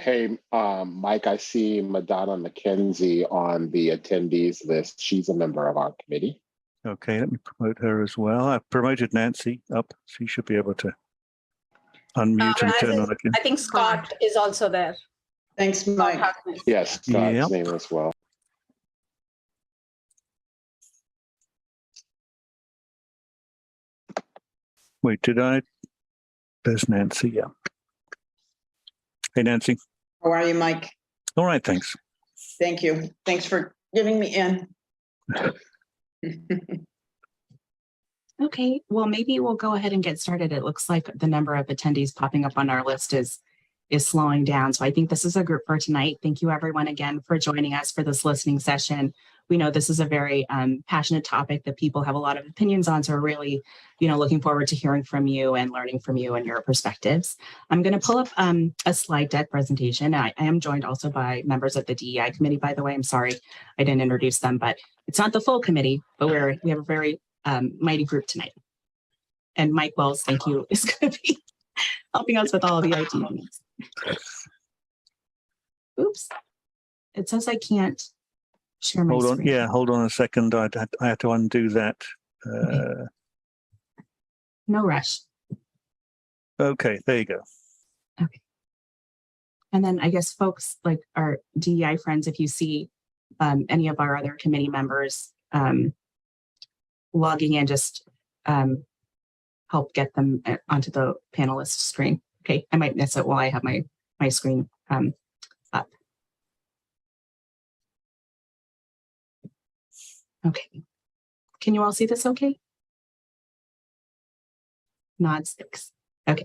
Hey, Mike, I see Madonna McKenzie on the attendees list. She's a member of our committee. Okay, let me promote her as well. I've promoted Nancy up. She should be able to unmute and turn on again. I think Scott is also there. Thanks, Mike. Yes, Scott's name as well. Wait, did I? There's Nancy, yeah. Hey, Nancy. How are you, Mike? All right, thanks. Thank you. Thanks for giving me in. Okay, well, maybe we'll go ahead and get started. It looks like the number of attendees popping up on our list is slowing down. So I think this is a group for tonight. Thank you everyone again for joining us for this listening session. We know this is a very passionate topic that people have a lot of opinions on. So we're really, looking forward to hearing from you and learning from you and your perspectives. I'm going to pull up a slide deck presentation. I am joined also by members of the DEI committee, by the way. I'm sorry I didn't introduce them, but it's not the full committee, but we have a very mighty group tonight. And Mike Wells, thank you, is going to be helping us with all of the IT needs. Oops, it says I can't share my screen. Yeah, hold on a second. I had to undo that. Okay. No rush. Okay, there you go. Okay. And then I guess folks like our DEI friends, if you see any of our other committee members logging in, just help get them onto the panelist screen. Okay, I might miss it while I have my screen up. Okay, can you all see this okay? Nod 6. Okay.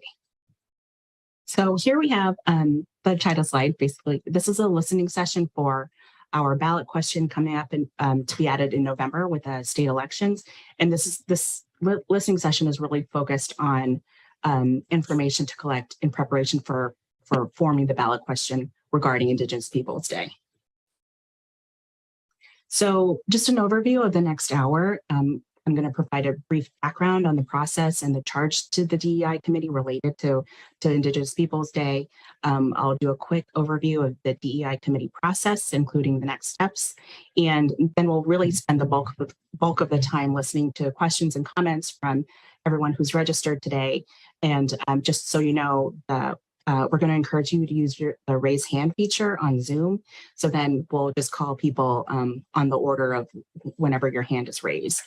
So here we have the title slide. Basically, this is a listening session for our ballot question coming up and to be added in November with state elections. And this listening session is really focused on information to collect in preparation for forming the ballot question regarding Indigenous Peoples Day. So just an overview of the next hour. I'm going to provide a brief background on the process and the charge to the DEI committee related to Indigenous Peoples Day. I'll do a quick overview of the DEI committee process, including the next steps. And then we'll really spend the bulk of the time listening to questions and comments from everyone who's registered today. And just so you know, we're going to encourage you to use the raise hand feature on Zoom. So then we'll just call people on the order of whenever your hand is raised.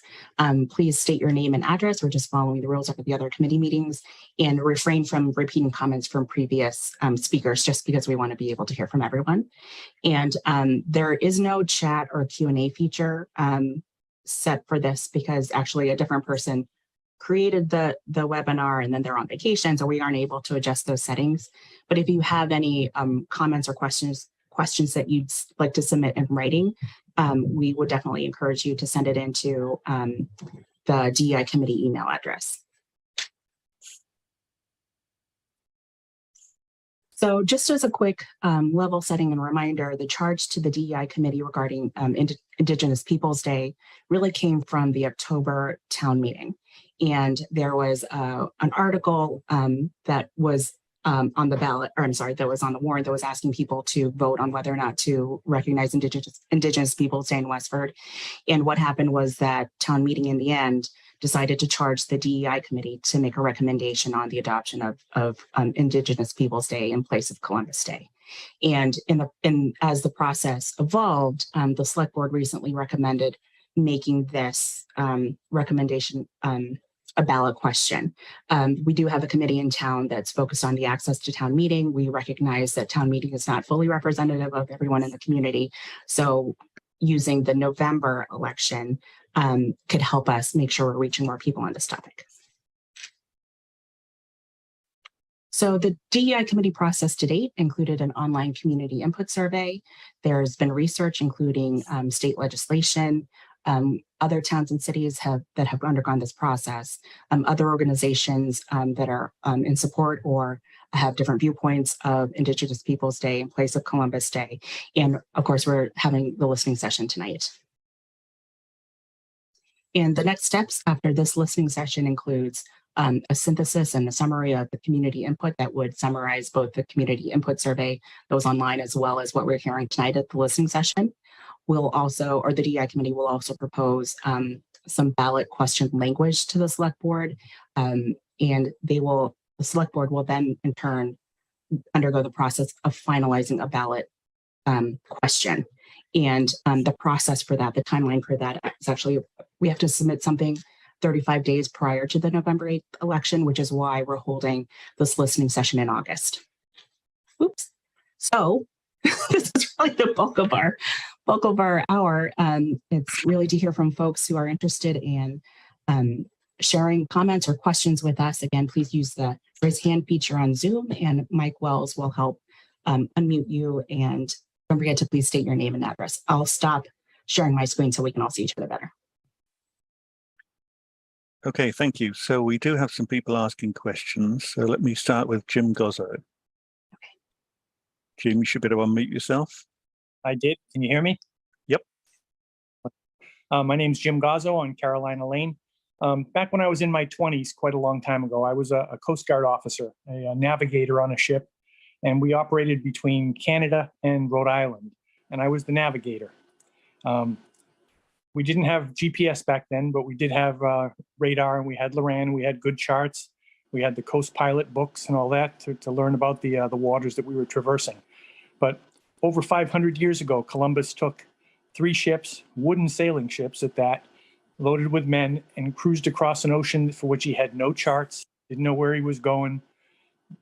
Please state your name and address. We're just following the rules of the other committee meetings, and refrain from repeating comments from previous speakers, just because we want to be able to hear from everyone. And there is no chat or Q&A feature set for this, because actually a different person created the webinar and then they're on vacation, so we aren't able to adjust those settings. But if you have any comments or questions that you'd like to submit in writing, we would definitely encourage you to send it into the DEI committee email address. So just as a quick level setting and reminder, the charge to the DEI committee regarding Indigenous Peoples Day really came from the October town meeting. And there was an article that was on the ballot, or I'm sorry, that was on the warrant that was asking people to vote on whether or not to recognize Indigenous Peoples Day in Westford. And what happened was that town meeting in the end decided to charge the DEI committee to make a recommendation on the adoption of Indigenous Peoples Day in place of Columbus Day. And as the process evolved, the select board recently recommended making this recommendation a ballot question. We do have a committee in town that's focused on the access to town meeting. We recognize that town meeting is not fully representative of everyone in the community. So using the November election could help us make sure we're reaching more people on this topic. So the DEI committee process to date included an online community input survey. There's been research, including state legislation. Other towns and cities that have undergone this process, other organizations that are in support or have different viewpoints of Indigenous Peoples Day in place of Columbus Day. And of course, we're having the listening session tonight. And the next steps after this listening session includes a synthesis and a summary of the community input that would summarize both the community input survey, those online, as well as what we're hearing tonight at the listening session. We'll also, or the DEI committee will also propose some ballot question language to the select board. And the select board will then in turn undergo the process of finalizing a ballot question. And the process for that, the timeline for that is actually, we have to submit something 35 days prior to the November 8th election, which is why we're holding this listening session in August. Oops. So this is really the bulk of our hour. It's really to hear from folks who are interested in sharing comments or questions with us. Again, please use the raise hand feature on Zoom, and Mike Wells will help unmute you, and don't forget to please state your name and address. I'll stop sharing my screen so we can all see each other better. Okay, thank you. So we do have some people asking questions. So let me start with Jim Gozzo. Okay. Jim, you should be able to unmute yourself. I did. Can you hear me? Yep. My name's Jim Gozzo on Carolina Lane. Back when I was in my 20s, quite a long time ago, I was a Coast Guard officer, a navigator on a ship, and we operated between Canada and Rhode Island, and I was the navigator. We didn't have GPS back then, but we did have radar, and we had Loran, we had good charts. We had the Coast Pilot books and all that to learn about the waters that we were traversing. But over 500 years ago, Columbus took 3 ships, wooden sailing ships at that, loaded with men, and cruised across an ocean for which he had no charts, didn't know where he was going.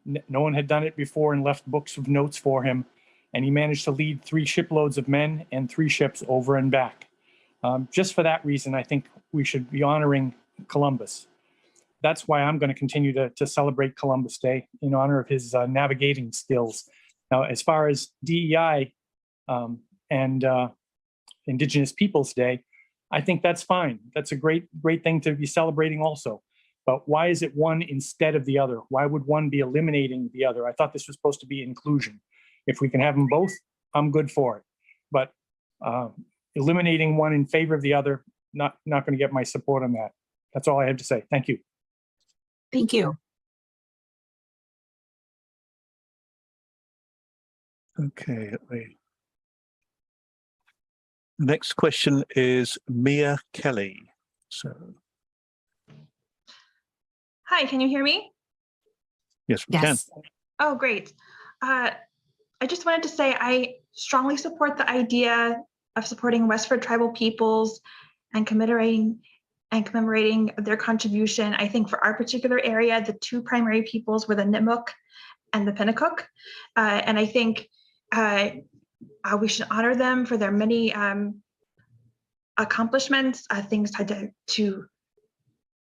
No one had done it before and left books of notes for him. And he managed to lead 3 shiploads of men and 3 ships over and back. Just for that reason, I think we should be honoring Columbus. That's why I'm going to continue to celebrate Columbus Day in honor of his navigating skills. Now, as far as DEI and Indigenous Peoples Day, I think that's fine. That's a great thing to be celebrating also. But why is it one instead of the other? Why would one be eliminating the other? I thought this was supposed to be inclusion. If we can have them both, I'm good for it. But eliminating one in favor of the other, not going to get my support on that. That's all I have to say. Thank you. Thank you. Okay. Next question is Mia Kelly. So. Hi, can you hear me? Yes, we can. Oh, great. I just wanted to say I strongly support the idea of supporting Westford tribal peoples and commemorating their contribution. I think for our particular area, the 2 primary peoples were the Nipmuc and the Pennacook. And I think we should honor them for their many accomplishments, things tied to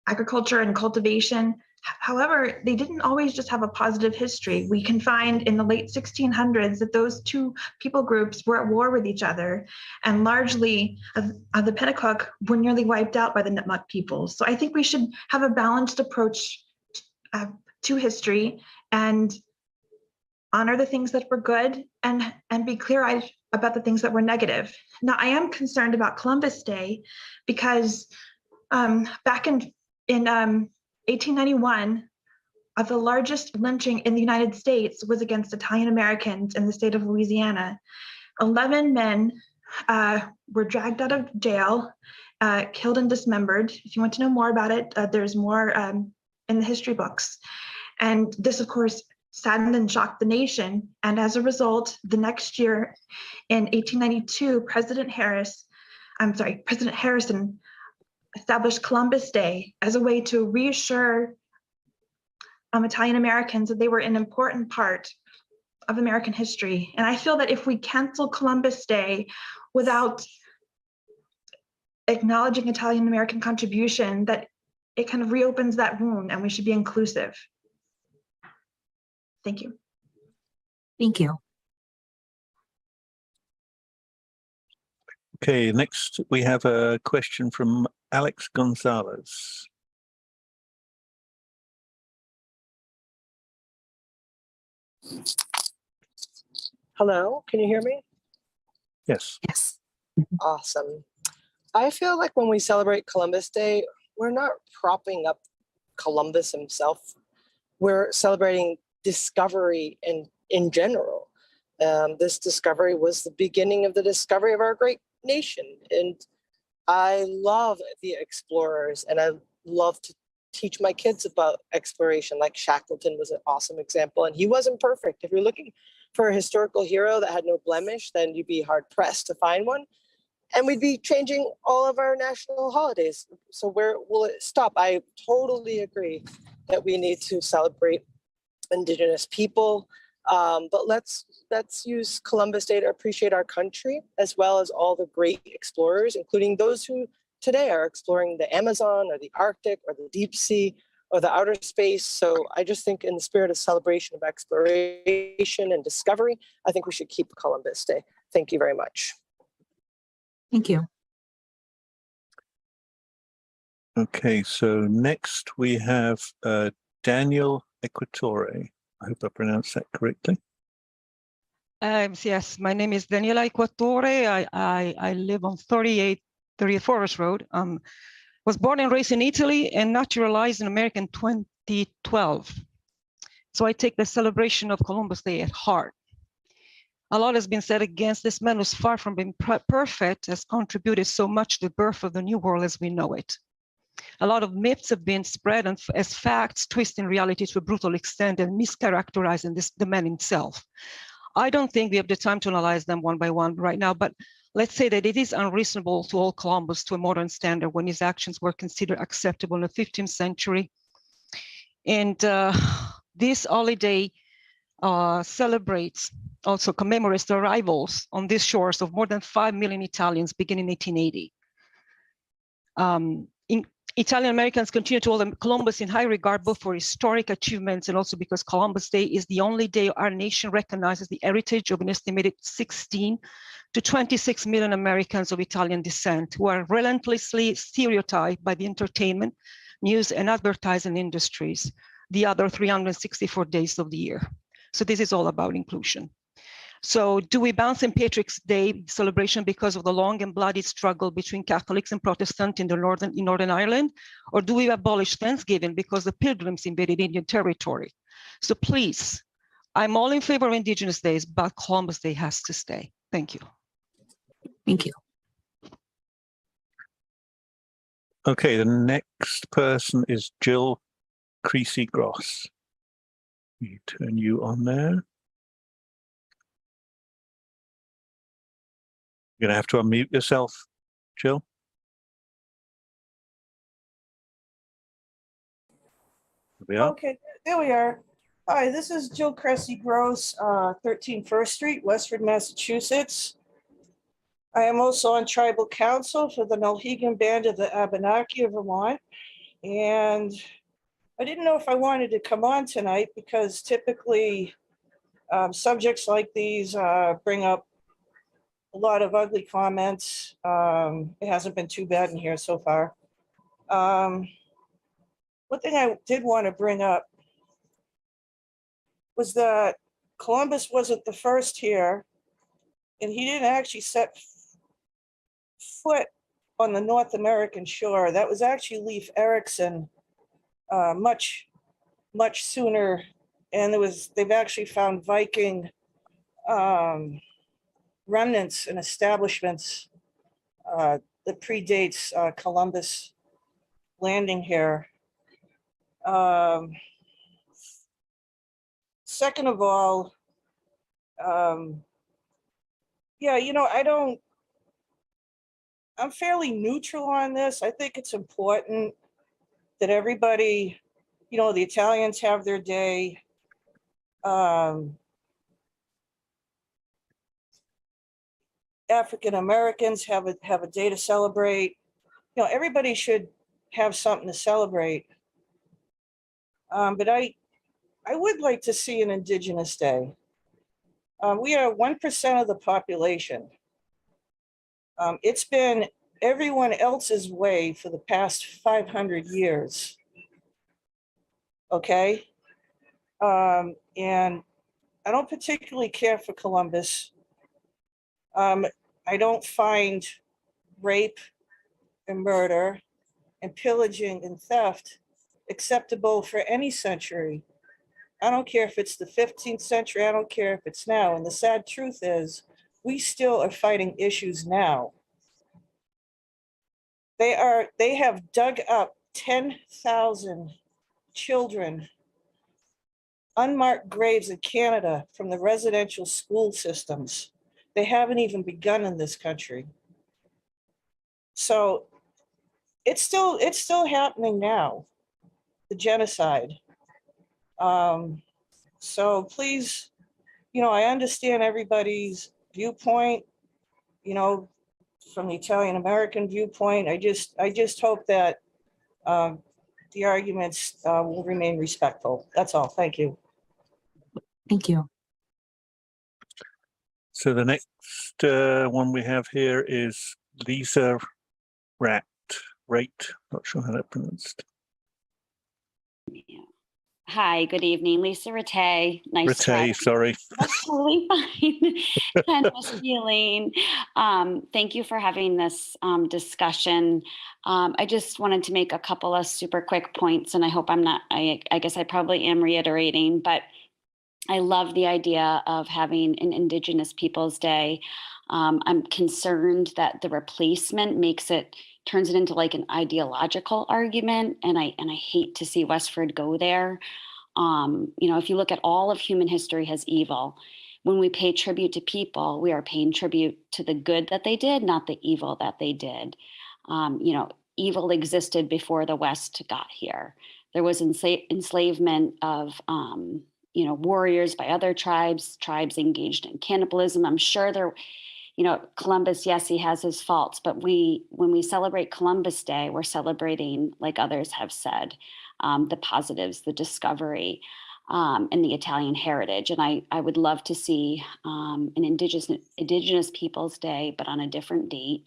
agriculture and cultivation. However, they didn't always just have a positive history. We can find in the late 1600s that those 2 people groups were at war with each other, and largely the Pennacook were nearly wiped out by the Nipmuc peoples. So I think we should have a balanced approach to history and honor the things that were good and be clear-eyed about the things that were negative. Now, I am concerned about Columbus Day because back in 1891, the largest lynching in the United States was against Italian Americans in the state of Louisiana. 11 men were dragged out of jail, killed and dismembered. If you want to know more about it, there's more in the history books. And this, of course, saddened and shocked the nation. And as a result, the next year in 1892, President Harrison established Columbus Day as a way to reassure Italian Americans that they were an important part of American history. And I feel that if we cancel Columbus Day without acknowledging Italian American contribution, that it kind of reopens that wound, and we should be inclusive. Thank you. Thank you. Okay, next we have a question from Alex Gonzalez. Hello, can you hear me? Yes. Yes. Awesome. I feel like when we celebrate Columbus Day, we're not propping up Columbus himself. We're celebrating discovery in general. This discovery was the beginning of the discovery of our great nation. And I love the explorers, and I love to teach my kids about exploration. Like Shackleton was an awesome example, and he wasn't perfect. If you're looking for a historical hero that had no blemish, then you'd be hard pressed to find one. And we'd be changing all of our national holidays. So where will it stop? I totally agree that we need to celebrate Indigenous people. But let's use Columbus Day to appreciate our country, as well as all the great explorers, including those who today are exploring the Amazon or the Arctic or the deep sea or the outer space. So I just think in the spirit of celebration of exploration and discovery, I think we should keep Columbus Day. Thank you very much. Thank you. Okay, so next we have Daniela Cuattore. I hope I pronounced that correctly. Yes, my name is Daniela Cuattore. I live on 38 Forest Road. Was born and raised in Italy and naturalized in America in 2012. So I take the celebration of Columbus Day at heart. A lot has been said against this man who's far from being perfect, has contributed so much to the birth of the new world as we know it. A lot of myths have been spread as facts, twisting reality to a brutal extent and mischaracterizing the man himself. I don't think we have the time to analyze them one by one right now, but let's say that it is unreasonable to hold Columbus to a modern standard when his actions were considered acceptable in the 15th century. And this holiday also commemorates the arrivals on these shores of more than 5 million Italians beginning in 1880. Italian Americans continue to hold Columbus in high regard, both for historic achievements and also because Columbus Day is the only day our nation recognizes the heritage of an estimated 16 to 26 million Americans of Italian descent who are relentlessly stereotyped by the entertainment, news, and advertising industries the other 364 days of the year. So this is all about inclusion. So do we ban St. Patrick's Day celebration because of the long and bloody struggle between Catholics and Protestants in Northern Ireland? Or do we abolish Thanksgiving because the Pilgrims invaded Indian territory? So please, I'm all in favor of Indigenous Days, but Columbus Day has to stay. Thank you. Thank you. Okay, the next person is Jill Creasy-Gross. You turn you on there. You're going to have to unmute yourself, Jill. There we are. Okay, there we are. Hi, this is Jill Creasy-Gross, 13 First Street, Westford, Massachusetts. I am also on tribal council for the Mohegan band of the Abenaki of Vermont. And I didn't know if I wanted to come on tonight because typically subjects like these bring up a lot of ugly comments. It hasn't been too bad in here so far. One thing I did want to bring up was that Columbus wasn't the first here, and he didn't actually set foot on the North American shore. That was actually Leif Erikson much sooner, and they've actually found Viking remnants and establishments that predates Columbus landing here. Second of all, yeah, you know, I'm fairly neutral on this. I think it's important that everybody, you know, the Italians have their day. African Americans have a day to celebrate. You know, everybody should have something to celebrate. But I would like to see an Indigenous Day. We are 1% of the population. It's been everyone else's way for the past 500 years. Okay? And I don't particularly care for Columbus. I don't find rape and murder and pillaging and theft acceptable for any century. I don't care if it's the 15th century, I don't care if it's now. And the sad truth is, we still are fighting issues now. They have dug up 10,000 children, unmarked graves in Canada from the residential school systems. They haven't even begun in this country. So it's still happening now, the genocide. So please, I understand everybody's viewpoint, from the Italian American viewpoint. I just hope that the arguments will remain respectful. That's all. Thank you. Thank you. So the next one we have here is Lisa Rate, not sure how that's pronounced. Hi, good evening. Lisa Rattay. Nice to have you. Sorry. That's totally fine. Kind of feeling. Thank you for having this discussion. I just wanted to make a couple of super quick points, and I hope I'm not, I guess I probably am reiterating, but I love the idea of having an Indigenous Peoples Day. I'm concerned that the replacement turns it into like an ideological argument, and I hate to see Westford go there. If you look at all of human history as evil, when we pay tribute to people, we are paying tribute to the good that they did, not the evil that they did. Evil existed before the West got here. There was enslavement of warriors by other tribes engaged in cannibalism. I'm sure there, Columbus, yes, he has his faults, but when we celebrate Columbus Day, we're celebrating, like others have said, the positives, the discovery, and the Italian heritage. And I would love to see an Indigenous Peoples Day, but on a different date.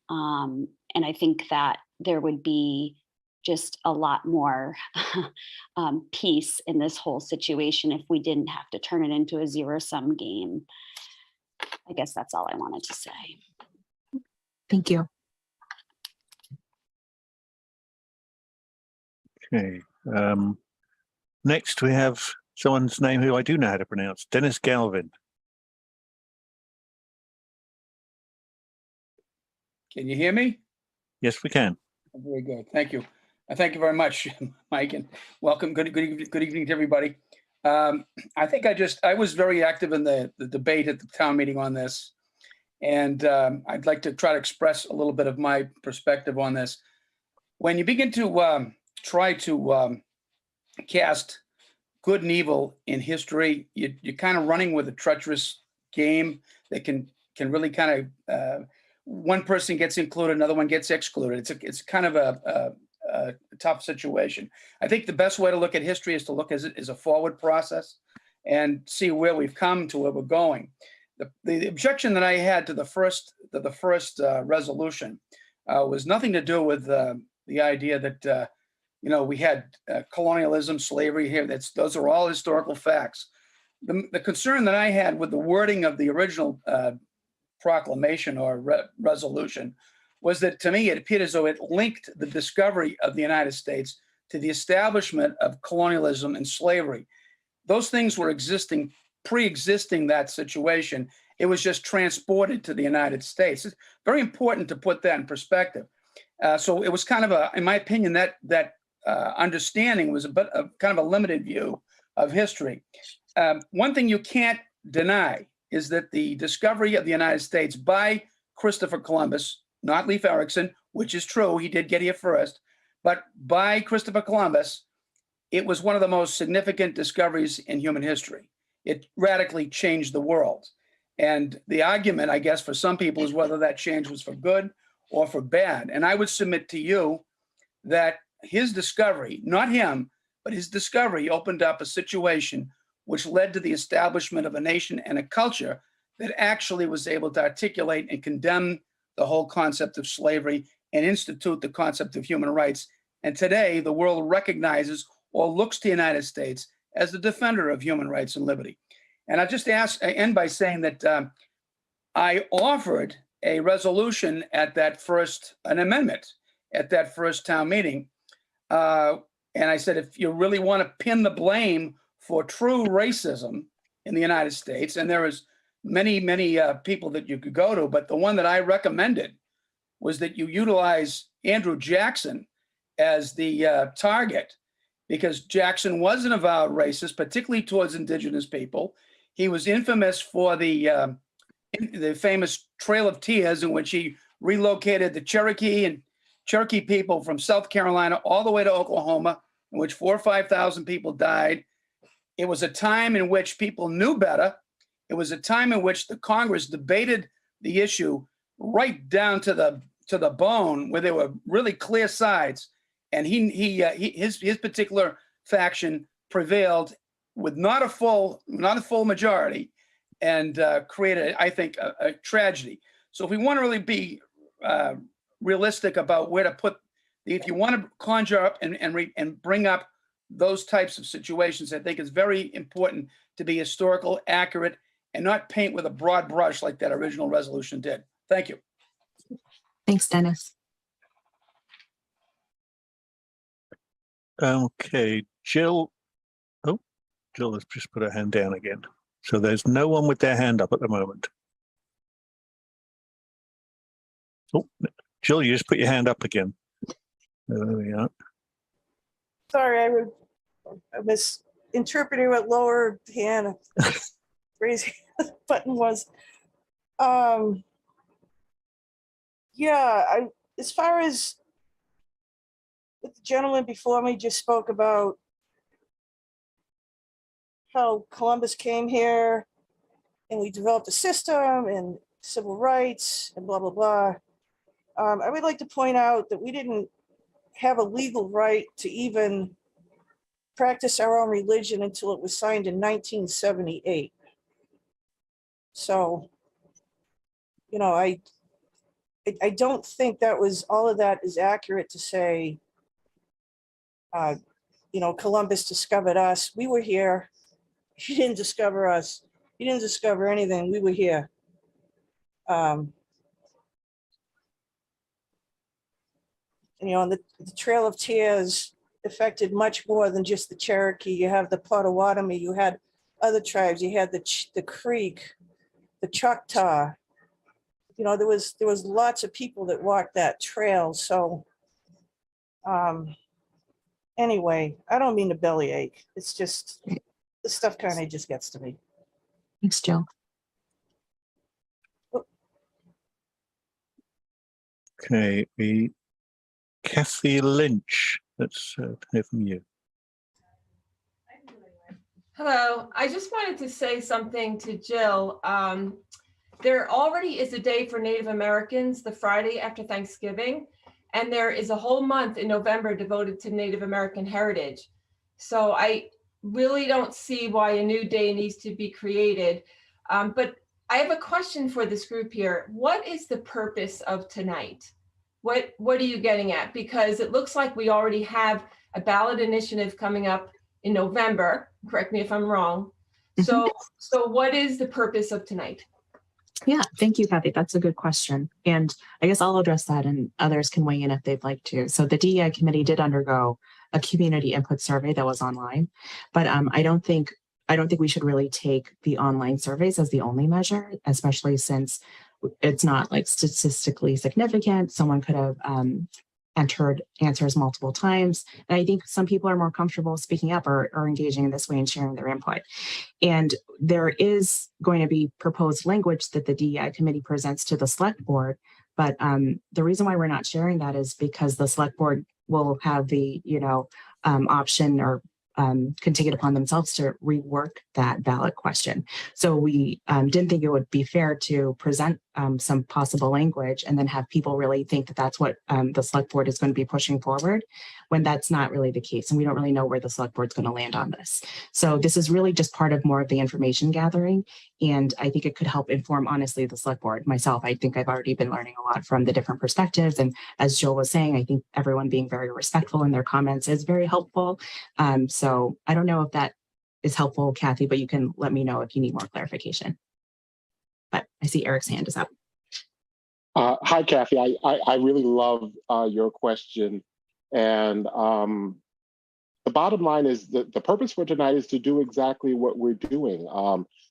And I think that there would be just a lot more peace in this whole situation if we didn't have to turn it into a zero-sum game. I guess that's all I wanted to say. Thank you. Okay. Next, we have someone's name who I do know how to pronounce, Dennis Galvin. Can you hear me? Yes, we can. Very good. Thank you. Thank you very much, Mike, and welcome. Good evening to everybody. I think I was very active in the debate at the town meeting on this, and I'd like to try to express a little bit of my perspective on this. When you begin to try to cast good and evil in history, you're kind of running with a treacherous game that can really kind of one person gets included, another one gets excluded. It's kind of a tough situation. I think the best way to look at history is to look as a forward process and see where we've come to where we're going. The objection that I had to the first resolution was nothing to do with the idea that we had colonialism, slavery here. Those are all historical facts. The concern that I had with the wording of the original proclamation or resolution was that, to me, it appeared as though it linked the discovery of the United States to the establishment of colonialism and slavery. Those things were pre-existing that situation. It was just transported to the United States. It's very important to put that in perspective. So it was kind of in my opinion, that understanding was a bit of kind of a limited view of history. One thing you can't deny is that the discovery of the United States by Christopher Columbus, not Leif Erikson, which is true, he did get here first, but by Christopher Columbus, it was one of the most significant discoveries in human history. It radically changed the world. And the argument, I guess, for some people is whether that change was for good or for bad. And I would submit to you that his discovery, not him, but his discovery opened up a situation which led to the establishment of a nation and a culture that actually was able to articulate and condemn the whole concept of slavery and institute the concept of human rights. And today, the world recognizes or looks to the United States as the defender of human rights and liberty. And I just end by saying that I offered a resolution at an amendment at that first town meeting, And I said, if you really want to pin the blame for true racism in the United States, and there is many, many people that you could go to, but the one that I recommended was that you utilize Andrew Jackson as the target, because Jackson was an avowed racist, particularly towards Indigenous people. He was infamous for the famous Trail of Tears, in which he relocated the Cherokee people from South Carolina all the way to Oklahoma, in which 4,000 or 5,000 people died. It was a time in which people knew better. It was a time in which the Congress debated the issue right down to the bone, where there were really clear sides, and his particular faction prevailed with not a full majority, and created, I think, a tragedy. So if we want to really be realistic about where to put, if you want to conjure up and bring up those types of situations, I think it's very important to be historical, accurate, and not paint with a broad brush like that original resolution did. Thank you. Thanks, Dennis. Okay, Jill. Oh, Jill has just put her hand down again. So there's no one with their hand up at the moment. Oh, Jill, you just put your hand up again. There we are. Sorry, I misinterpreted what lower hand raising button was. Yeah, as far as what the gentleman before me just spoke about, how Columbus came here and we developed a system and civil rights and blah, blah, blah. I would like to point out that we didn't have a legal right to even practice our own religion until it was signed in 1978. So, you know, I don't think that was, all of that is accurate to say, you know, Columbus discovered us. We were here. He didn't discover us. He didn't discover anything. We were here. You know, and the Trail of Tears affected much more than just the Cherokee. You have the Potawatomi, you had other tribes, you had the Creek, the Choctaw. You know, there was lots of people that walked that trail. So anyway, I don't mean to bellyache. It's just, this stuff kind of just gets to me. Thanks, Jill. Okay, Kathy Lynch. Let's hear from you. Hello, I just wanted to say something to Jill. There already is a day for Native Americans, the Friday after Thanksgiving, and there is a whole month in November devoted to Native American heritage. So I really don't see why a new day needs to be created. But I have a question for this group here. What is the purpose of tonight? What are you getting at? Because it looks like we already have a ballot initiative coming up in November. Correct me if I'm wrong. So what is the purpose of tonight? Yeah, thank you, Kathy. That's a good question. And I guess I'll address that and others can weigh in if they'd like to. So the DEI committee did undergo a community input survey that was online, but I don't think we should really take the online surveys as the only measure, especially since it's not like statistically significant. Someone could have entered answers multiple times. And I think some people are more comfortable speaking up or engaging in this way and sharing their input. And there is going to be proposed language that the DEI committee presents to the select board. But the reason why we're not sharing that is because the select board will have the, option or can take it upon themselves to rework that ballot question. So we didn't think it would be fair to present some possible language and then have people really think that that's what the select board is going to be pushing forward, when that's not really the case. And we don't really know where the select board is going to land on this. So this is really just part of more of the information gathering. And I think it could help inform, honestly, the select board. Myself, I think I've already been learning a lot from the different perspectives. And as Jill was saying, I think everyone being very respectful in their comments is very helpful. So I don't know if that is helpful, Kathy, but you can let me know if you need more clarification. But I see Eric's hand is up. Hi, Kathy. I really love your question. And the bottom line is that the purpose for tonight is to do exactly what we're doing.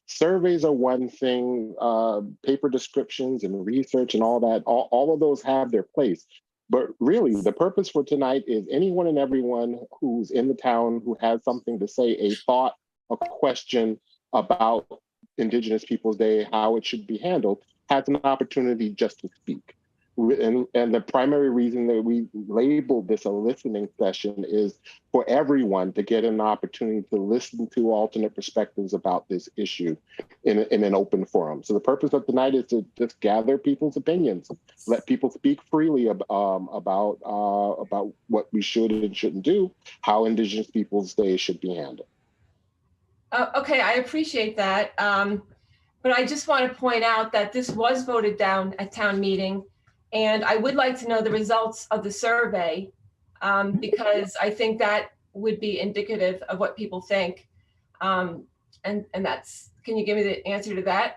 Surveys are one thing, paper descriptions and research and all that, all of those have their place. But really, the purpose for tonight is anyone and everyone who's in the town who has something to say, a thought, a question about Indigenous Peoples Day, how it should be handled, has an opportunity just to speak. And the primary reason that we labeled this a listening session is for everyone to get an opportunity to listen to alternate perspectives about this issue in an open forum. So the purpose of tonight is to just gather people's opinions, let people speak freely about what we should and shouldn't do, how Indigenous Peoples Day should be handled. Okay, I appreciate that. But I just want to point out that this was voted down at town meeting. And I would like to know the results of the survey because I think that would be indicative of what people think. And that's, can you give me the answer to that?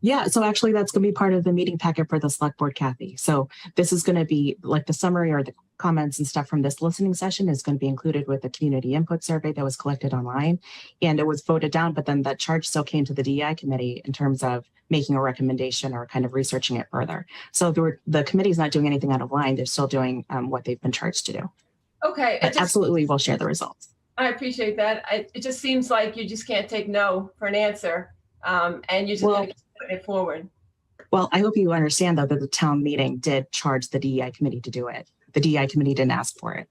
Yeah, so actually that's going to be part of the meeting packet for the select board, Kathy. So this is going to be like the summary or the comments and stuff from this listening session is going to be included with the community input survey that was collected online, and it was voted down, but then that charge still came to the DEI committee in terms of making a recommendation or kind of researching it further. So the committee is not doing anything out of line. They're still doing what they've been charged to do. Okay. Absolutely, we'll share the results. I appreciate that. It just seems like you just can't take no for an answer, and you just got to keep putting it forward. Well, I hope you understand, though, that the town meeting did charge the DEI committee to do it. The DEI committee didn't ask for it.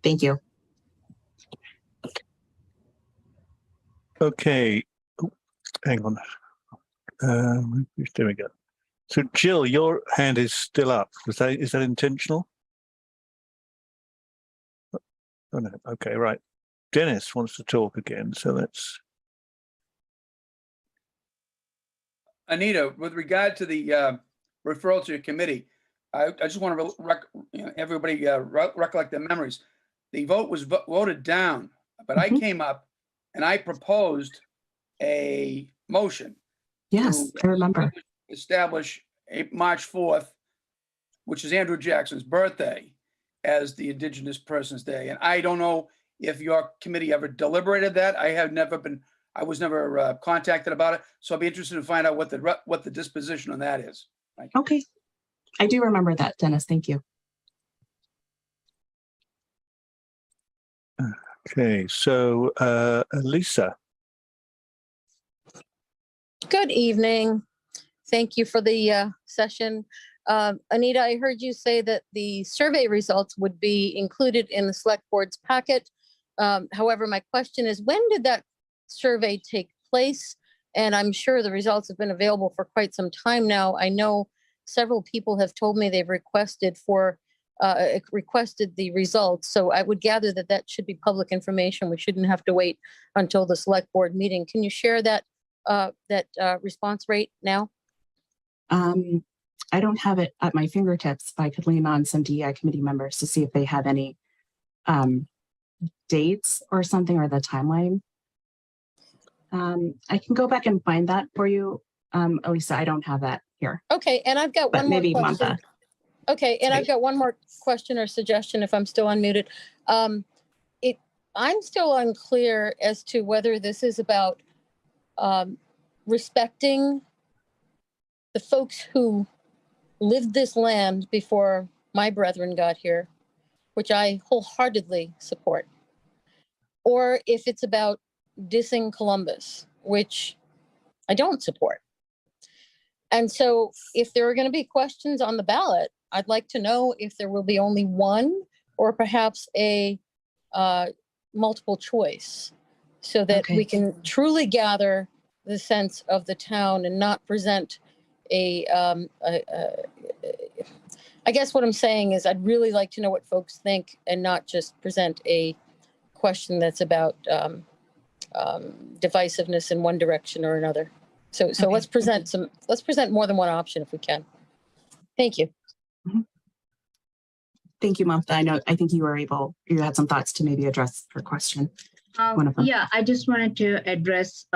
Thank you. Okay, hang on. There we go. So Jill, your hand is still up. Is that intentional? Oh no. Okay, right. Dennis wants to talk again, so let's. Anita, with regard to the referral to your committee, I just want to everybody recollect their memories. The vote was voted down, but I came up and I proposed a motion. Yes, I remember. Establish March 4th, which is Andrew Jackson's birthday, as the Indigenous Persons Day. And I don't know if your committee ever deliberated that. I was never contacted about it. So I'll be interested to find out what the disposition on that is. Okay. I do remember that, Dennis. Thank you. Okay, so Lisa. Good evening. Thank you for the session. Anita, I heard you say that the survey results would be included in the select board's packet. However, my question is, when did that survey take place? And I'm sure the results have been available for quite some time now. I know several people have told me they've requested the results. So I would gather that that should be public information. We shouldn't have to wait until the select board meeting. Can you share that response rate now? I don't have it at my fingertips. If I could lean on some DEI committee members to see if they have any dates or something, or the timeline. I can go back and find that for you, Elisa. I don't have that here. Okay, and I've got one more question. Okay, and I've got one more question or suggestion if I'm still unmuted. I'm still unclear as to whether this is about respecting the folks who lived this land before my brethren got here, which I wholeheartedly support, or if it's about dissing Columbus, which I don't support. And so if there are going to be questions on the ballot, I'd like to know if there will be only one or perhaps a multiple choice, so that we can truly gather the sense of the town and not present I guess what I'm saying is I'd really like to know what folks think and not just present a question that's about divisiveness in one direction or another. So let's present more than one option if we can. Thank you. Thank you, Mamta. I think you had some thoughts to maybe address her question. Yeah, I just wanted to address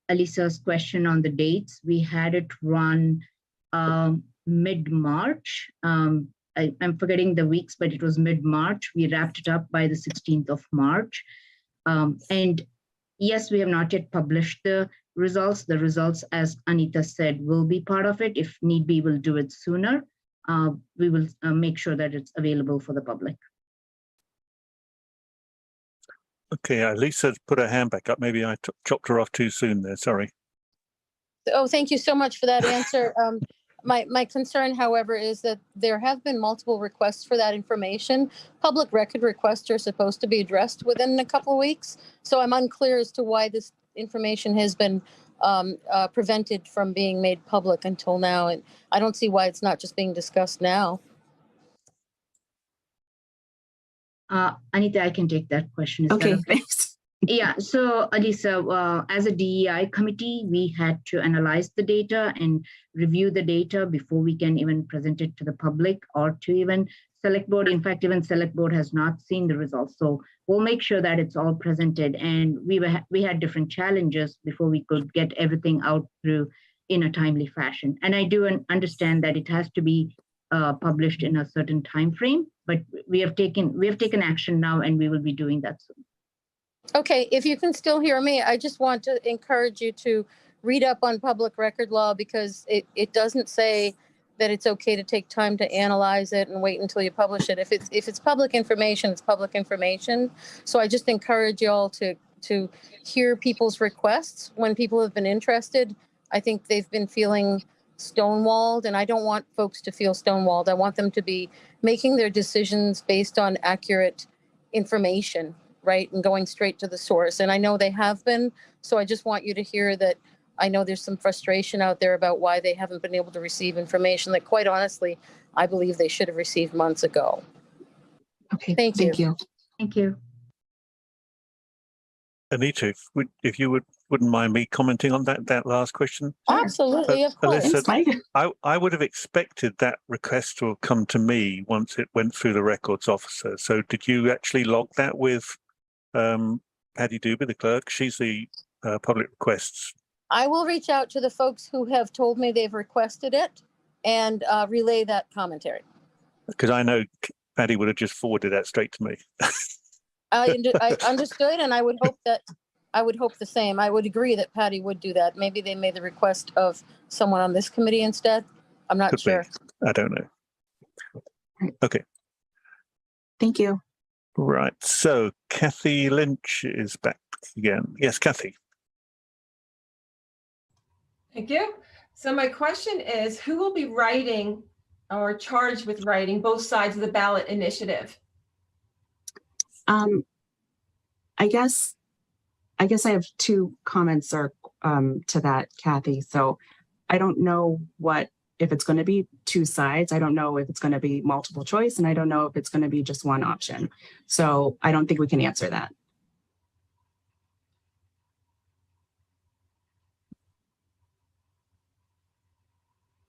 Alisa's question on the dates. We had it run mid-March. I'm forgetting the weeks, but it was mid-March. We wrapped it up by the 16th of March. And yes, we have not yet published the results. The results, as Anita said, will be part of it. If need be, we'll do it sooner. We will make sure that it's available for the public. Okay, Lisa's put her hand back up. Maybe I chopped her off too soon there. Sorry. Oh, thank you so much for that answer. My concern, however, is that there have been multiple requests for that information. Public record requests are supposed to be addressed within a couple of weeks. So I'm unclear as to why this information has been prevented from being made public until now. And I don't see why it's not just being discussed now. Anita, I can take that question. Okay, thanks. Yeah, so Alisa, as a DEI committee, we had to analyze the data and review the data before we can even present it to the public or to even select board. In fact, even select board has not seen the results. So we'll make sure that it's all presented. And we had different challenges before we could get everything out through in a timely fashion. And I do understand that it has to be published in a certain time frame, but we have taken action now, and we will be doing that soon. Okay, if you can still hear me, I just want to encourage you to read up on public record law, because it doesn't say that it's okay to take time to analyze it and wait until you publish it. If it's public information, it's public information. So I just encourage you all to hear people's requests when people have been interested. I think they've been feeling stonewalled, and I don't want folks to feel stonewalled. I want them to be making their decisions based on accurate information, right, and going straight to the source. And I know they have been, so I just want you to hear that I know there's some frustration out there about why they haven't been able to receive information that, quite honestly, I believe they should have received months ago. Okay, Thank you. Thank you. Anita, if you wouldn't mind me commenting on that last question. Absolutely, of course. Alyssa, I would have expected that request to have come to me once it went through the records officer. So did you actually log that with Patty Doobie, the clerk? She's the public requests. I will reach out to the folks who have told me they've requested it and relay that commentary. Because I know Patty would have just forwarded that straight to me. I understood, and I would hope the same. I would agree that Patty would do that. Maybe they made the request of someone on this committee instead. I'm not sure. I don't know. Okay. Thank you. Right. So Kathy Lynch is back again. Yes, Kathy. Thank you. So my question is, who will be writing or charged with writing both sides of the ballot initiative? I guess I have two comments to that, Kathy. So I don't know if it's going to be two sides. I don't know if it's going to be multiple choice, and I don't know if it's going to be just one option. So I don't think we can answer that.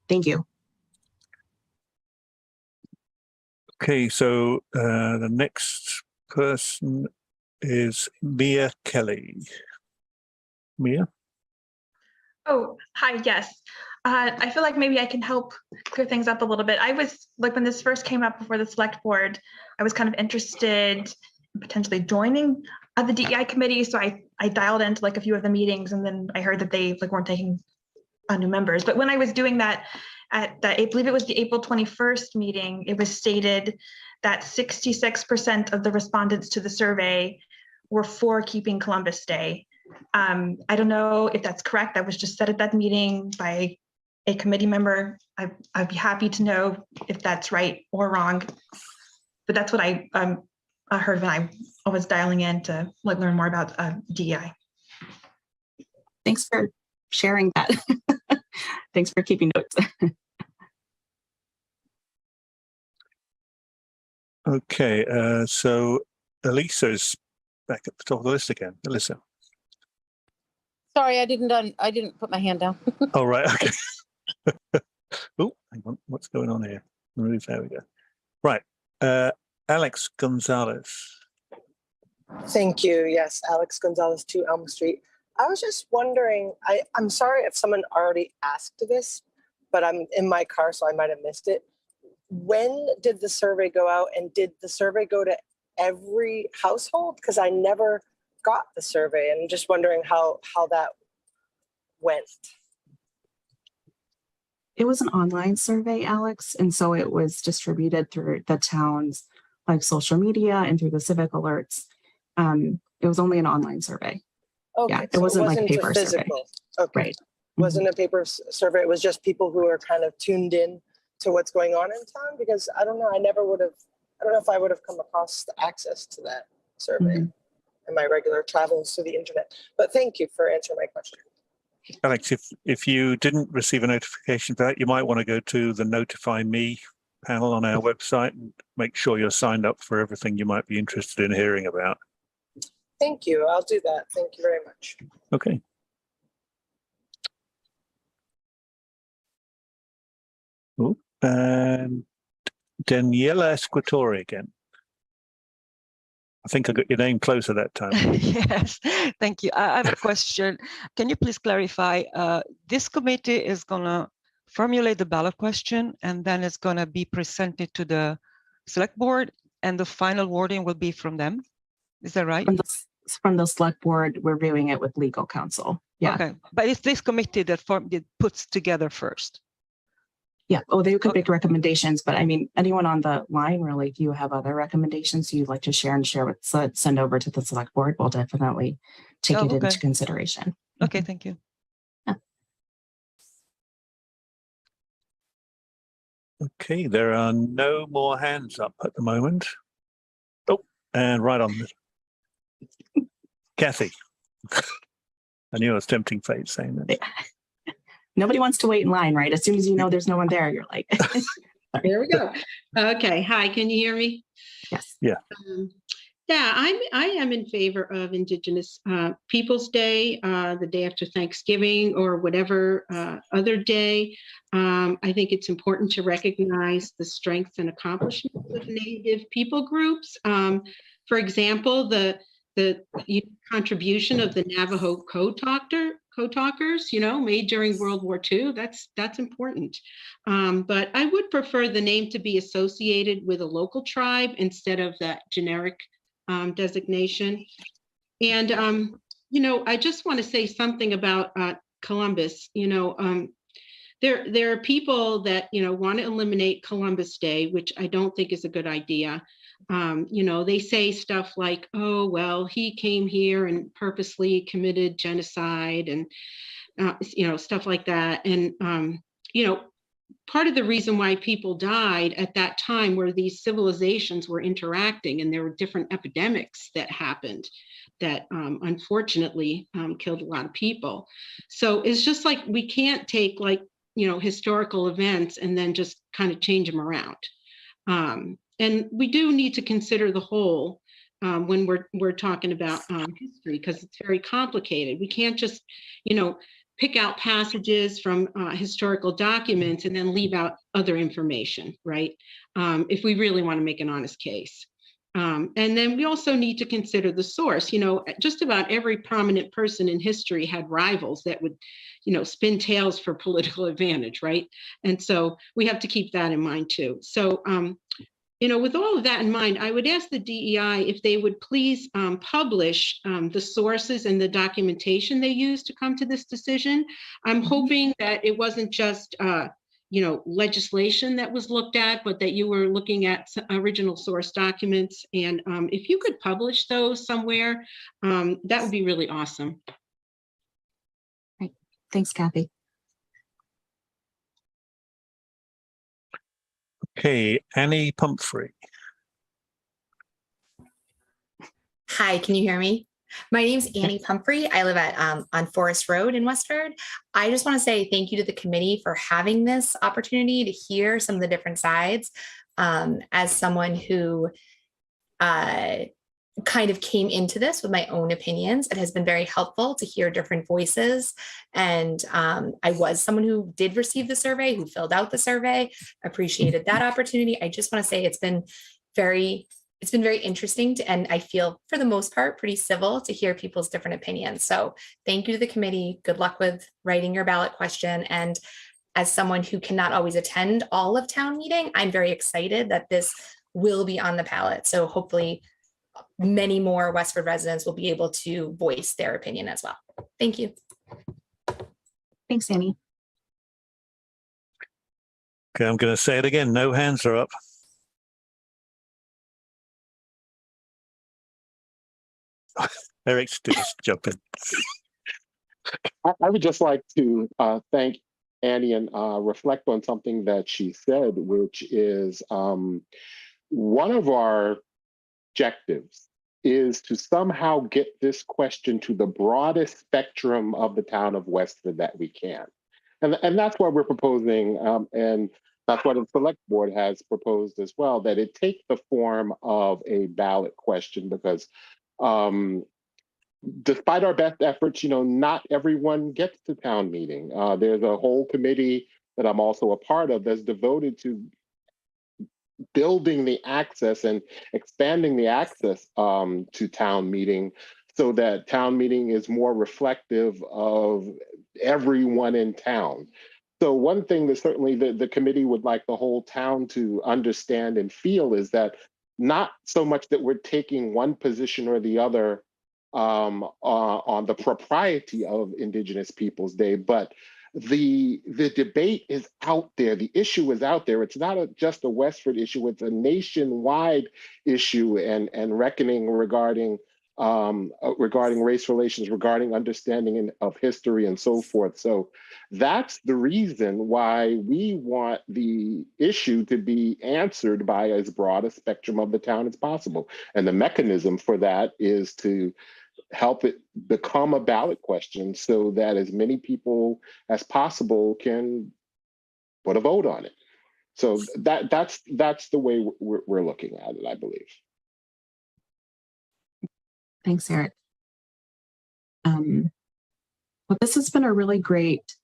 Thank you. Okay, so the next person is Mia Kelly. Mia? Oh, hi, yes. I feel like maybe I can help clear things up a little bit. I was, like, when this first came up before the select board, I was kind of interested in potentially joining the DEI committee. So I dialed into like a few of the meetings, and then I heard that they weren't taking new members. But when I was doing that at I believe it was the April 21st meeting, it was stated that 66% of the respondents to the survey were for keeping Columbus Day. I don't know if that's correct. That was just said at that meeting by a committee member. I'd be happy to know if that's right or wrong. But that's what I heard when I was dialing in to learn more about DEI. Thanks for sharing that. Thanks for keeping notes. Okay, so Elisa's back at the top of the list again. Elisa. Sorry, I didn't put my hand down. Oh, right, okay. Oh, hang on, what's going on here? There we go. Right, Alex Gonzalez. Thank you. Yes, Alex Gonzalez, 2 Elm Street. I was just wondering, I'm sorry if someone already asked this, but I'm in my car, so I might have missed it. when did the survey go out, and did the survey go to every household? Because I never got the survey, and I'm just wondering how that went. It was an online survey, Alex, and so it was distributed through the town's like social media and through the civic alerts. It was only an online survey. Okay, Yeah, it so wasn't like a paper survey. physical. Okay, Right. Wasn't a paper survey. It was just people who are kind of tuned in to what's going on in town. Because I don't know, I don't know if I would have come across the access to that survey in my regular travels through the internet. But thank you for answering my question. Alex, if you didn't receive a notification for that, you might want to go to the Notify Me panel on our website and make sure you're signed up for everything you might be interested in hearing about. Thank you. I'll do that. Thank you very much. Okay. Oh, and Daniela Cuattore again. I think I got your name closer that time. Yes, thank you. I have a question. Can you please clarify, this committee is gonna formulate the ballot question and then it's gonna be presented to the select board and the final wording will be from them? Is that right? From the select board, we're reviewing it with legal counsel. Yeah. Okay, but it's this committee that puts together first. Yeah. Oh, they could make recommendations, but I mean, anyone on the line, really, if you have other recommendations you'd like to share with, send over to the select board, we'll definitely take it into consideration. Okay, thank you. Yeah. Okay, there are no more hands up at the moment. Oh, and right on this. Kathy. I knew I was tempting fate saying that. Nobody wants to wait in line, right? As soon as you know there's no one there, you're like, there we go. Okay. Hi, can you hear me? Yes. Yeah. Yeah, I am in favor of Indigenous Peoples Day, the day after Thanksgiving or whatever other day. I think it's important to recognize the strengths and accomplishments of Native people groups. For example, the contribution of the Navajo code talkers, made during World War II. That's important. But I would prefer the name to be associated with a local tribe instead of that generic designation. And, I just want to say something about Columbus. There are people that, want to eliminate Columbus Day, which I don't think is a good idea. They say stuff like, oh, well, he came here and purposely committed genocide and, stuff like that. And, part of the reason why people died at that time were these civilizations were interacting and there were different epidemics that happened that unfortunately killed a lot of people. So it's just like we can't take historical events and then just kind of change them around. And we do need to consider the whole when we're talking about history, because it's very complicated. We can't just, pick out passages from historical documents and then leave out other information, right? If we really want to make an honest case. And then we also need to consider the source. Just about every prominent person in history had rivals that would, spin tales for political advantage, right? And so we have to keep that in mind too. So, with all of that in mind, I would ask the DEI if they would please publish the sources and the documentation they used to come to this decision. I'm hoping that it wasn't just, legislation that was looked at, but that you were looking at original source documents. And if you could publish those somewhere, that would be really awesome. Right. Thanks, Kathy. Okay, Annie Pumphrey. Hi, can you hear me? My name's Annie Pumphrey. I live at on Forest Road in Westford. I just want to say thank you to the committee for having this opportunity to hear some of the different sides. As someone who kind of came into this with my own opinions, it has been very helpful to hear different voices. And I was someone who did receive the survey, who filled out the survey, appreciated that opportunity. I just want to say it's been very interesting and I feel for the most part pretty civil to hear people's different opinions. So thank you to the committee. Good luck with writing your ballot question. And as someone who cannot always attend all of town meeting, I'm very excited that this will be on the ballot. So hopefully many more Westford residents will be able to voice their opinion as well. Thank you. Thanks, Annie. Okay, I'm going to say it again. No hands are up. Eric's just jumping. I would just like to thank Annie and reflect on something that she said, which is one of our objectives is to somehow get this question to the broadest spectrum of the town of Westford that we can. And that's why we're proposing, and that's what the select board has proposed as well, that it take the form of a ballot question, because despite our best efforts, not everyone gets to town meeting. There's a whole committee that I'm also a part of that's devoted to building the access and expanding the access to town meeting, so that town meeting is more reflective of everyone in town. So one thing that certainly the committee would like the whole town to understand and feel is that not so much that we're taking one position or the other on the propriety of Indigenous Peoples Day, but the debate is out there. The issue is out there. It's not just a Westford issue. It's a nationwide issue and reckoning regarding race relations, regarding understanding of history and so forth. So that's the reason why we want the issue to be answered by as broad a spectrum of the town as possible. And the mechanism for that is to help it become a ballot question so that as many people as possible can put a vote on it. So that's the way we're looking at it, I believe. Thanks, Eric. Well, this has been a really great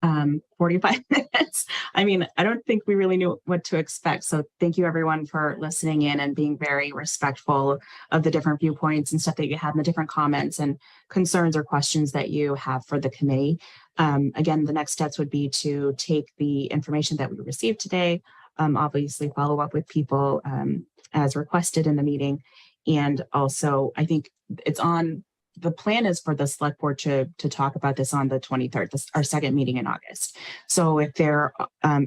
45 minutes. I mean, I don't think we really knew what to expect. So thank you everyone for listening in and being very respectful of the different viewpoints and stuff that you have, and the different comments and concerns or questions that you have for the committee. Again, the next steps would be to take the information that we received today, obviously follow up with people as requested in the meeting. And also, I think it's on, the plan is for the select board to talk about this on the 23rd, our second meeting in August. So if there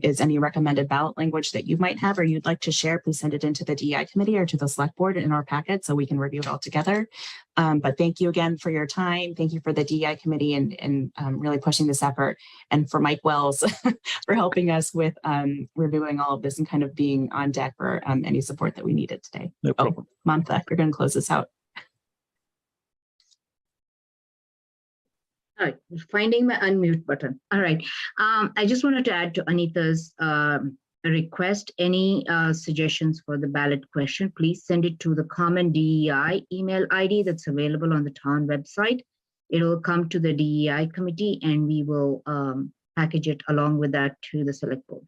is any recommended ballot language that you might have or you'd like to share, please send it into the DEI committee or to the select board in our packet so we can review it all together. But thank you again for your time. Thank you for the DEI committee and really pushing this effort, and for Mike Wells for helping us with reviewing all of this and kind of being on deck for any support that we needed today. No problem. Mantha, you're going to close this out. All right, finding my unmute button. All right, I just wanted to add to Anita's request. Any suggestions for the ballot question, please send it to the common DEI email ID that's available on the town website. It will come to the DEI committee and we will package it along with that to the select board.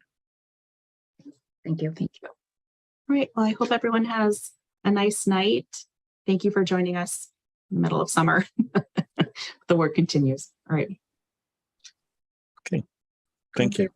Thank you. Thank you. All right, well, I hope everyone has a nice night. Thank you for joining us in the middle of summer. The work continues. All right. Okay. Thank you.